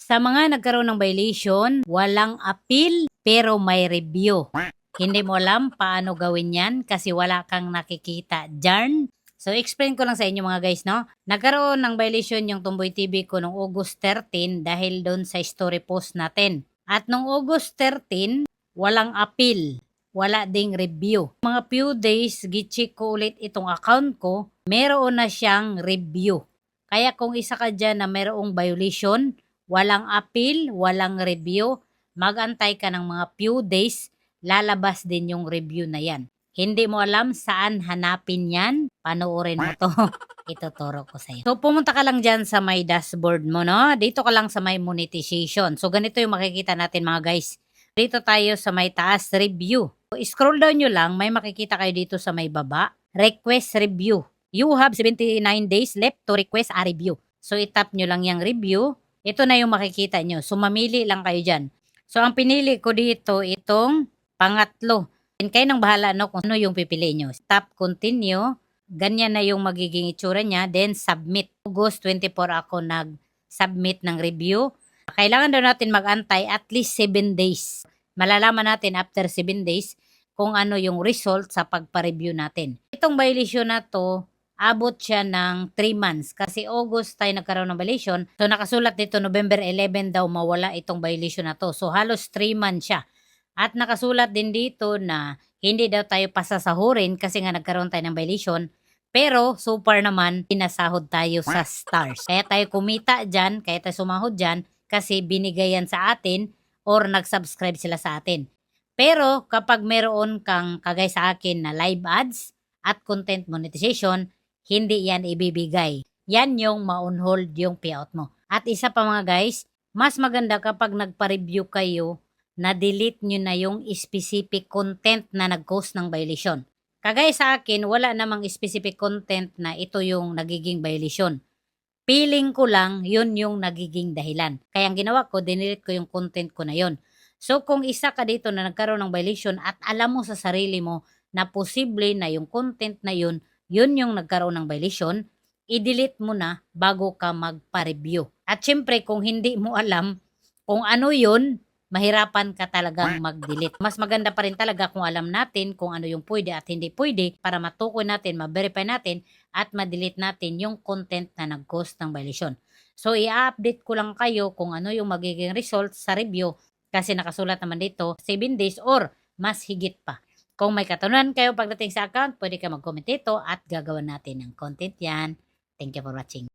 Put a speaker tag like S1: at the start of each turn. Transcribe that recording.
S1: Sa mga nagkaroon ng violation, walang appeal pero may review. Hindi mo alam paano gawin yan kasi wala kang nakikita dyan. So, explain ko lang sa inyo mga guys, no? Nagkaroon ng violation yung Tumboy TV ko noong August 13 dahil doon sa story post natin. At noong August 13, walang appeal. Wala ding review. Mga few days, gicheck ko ulit itong account ko, meron na siyang review. Kaya kung isa ka dyan na mayroong violation, walang appeal, walang review, mag-antay ka ng mga few days, lalabas din yung review na yan. Hindi mo alam saan hanapin yan, panoorin mo to. Ituturo ko sa'yo. So, pumunta ka lang dyan sa may dashboard mo, no? Dito ka lang sa may monetization. So, ganito yung makikita natin mga guys. Dito tayo sa may taas, review. So, scroll down nyo lang, may makikita kayo dito sa may baba. Request review. You have 79 days left to request a review. So, itap nyo lang yung review. Ito na yung makikita nyo. So, mamili lang kayo dyan. So, ang pinili ko dito, itong pangatlo. Kayo nang bahala no kung ano yung pipili nyo. Tap continue. Ganyan na yung magiging itsura niya. Then submit. August 24 ako nag-submit ng review. Kailangan daw natin mag-antay at least 7 days. Malalaman natin after 7 days kung ano yung result sa pagpa-review natin. Itong violation na to, abot siya ng 3 months. Kasi August tayo nagkaroon ng violation. So nakasulat dito November 11 daw mawala itong violation na to. So halos 3 months siya. At nakasulat din dito na hindi daw tayo pasasahurin kasi nga nagkaroon tayo ng violation. Pero so far naman, pinasahod tayo sa stars. Kaya tayo kumita dyan, kaya tayo sumahod dyan kasi binigayan sa atin or nag-subscribe sila sa atin. Pero kapag meron kang kagay sa akin na live ads at content monetization, hindi yan ibibigay. Yan yung ma-on-hold yung payout mo. At isa pa mga guys, mas maganda kapag nagpa-review kayo, na-delete nyo na yung specific content na nag-cause ng violation. Kagaya sa akin, wala namang specific content na ito yung nagiging violation. Feeling ko lang, yun yung nagiging dahilan. Kaya ang ginawa ko, dinelete ko yung content ko na yun. So kung isa ka dito na nagkaroon ng violation at alam mo sa sarili mo na posible na yung content na yun, yun yung nagkaroon ng violation, i-delete mo na bago ka magpa-review. At syempre, kung hindi mo alam kung ano yun, mahirapan ka talagang mag-delete. Mas maganda pa rin talaga kung alam natin kung ano yung pwede at hindi pwede para matukoy natin, ma-verify natin at ma-delete natin yung content na nag-cause ng violation. So, i-update ko lang kayo kung ano yung magiging result sa review kasi nakasulat naman dito 7 days or mas higit pa. Kung may katanungan kayo pagdating sa account, pwede ka mag-comment dito at gagawa natin ng content yan. Thank you for watching.